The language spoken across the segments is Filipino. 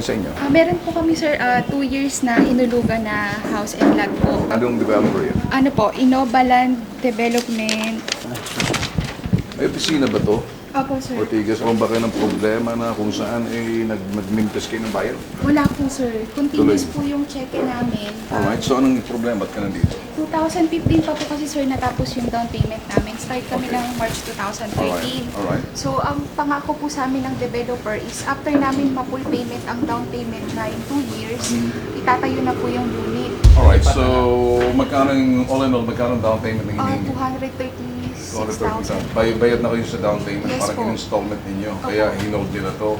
yan sa inyo? Meron po kami sir, 2 years na hinulugan na house and lot po. Anong developer yun? Ano po, Inobaland Development. May opisina ba to? Opo sir. Ortigas, kung ba kayo ng problema na kung saan nagmintas kayo ng bayan? Wala po sir. Continuous Tuloy. po yung cheque namin. Alright, so anong problema? Ba't ka nandito? 2015 pa po kasi sir natapos yung down payment namin. Start kami Okay. ng March 2013. Alright. So, ang pangako po sa amin ng developer is after namin ma-full payment ang down payment na in 2 years, itatayo na po yung unit. Alright, so magkano yung all in all, magkano ang down payment ng hinihingi? 236,000. Bayad na kayo sa down payment, Yes parang po. in-installment ninyo, kaya hinold nyo na to.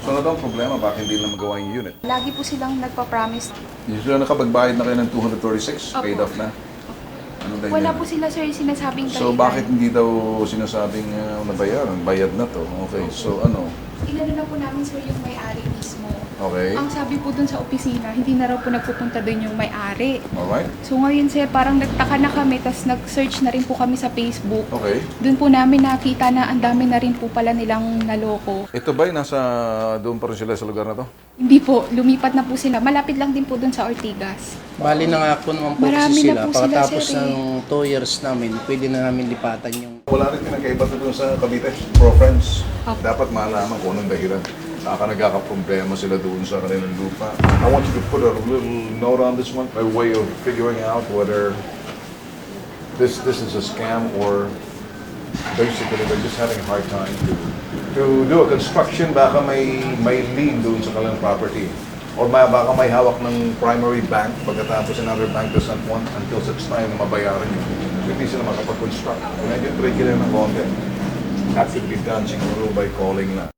So ano daw ang problema? Bakit hindi na magawa yung unit? Lagi po silang nagpa-promise. Usually nakapagbayad na kayo ng 236, Opo. paid off na. Ano daw Wala yun? po sila sir sinasabing So bakit hindi daw sinasabing nabayaran? Bayad na to. Okay, so ano? Inano na po namin sir yung may-ari mismo. Okay, Ang sabi po dun sa opisina, hindi na raw po nagpupunta dun yung may-ari. alright. So ngayon sir, parang nagtaka na kami, tas nag-search na rin po kami sa Facebook. Okay. Doon po namin nakita na ang dami na rin po pala nilang naloko. Ito ba nasa doon pa rin sila sa lugar na to? Hindi po, lumipat na po sila. Malapit lang din po doon sa Ortigas. Bali nangako naman po Marami kasi na sila. po sila, Pagkatapos sir, ng 2 years namin, pwede na namin lipatan yung... Wala rin pinagkaiba to doon sa Cavite, pro friends. Opo. Dapat malaman kung anong dahilan. Nagkakaproblema sila doon sa kanilang lupa. I want you to put a little note on this one, a way of figuring out whether this is a scam or basically they're just having a hard time to do a construction. Baka may lien doon sa kanilang property. Or baka may hawak ng primary bank pagkatapos another bank doesn't want until such time na mabayaran yun. So hindi sila makapag-construct. Medyo tricky lang ng konti. That could be done siguro by calling na.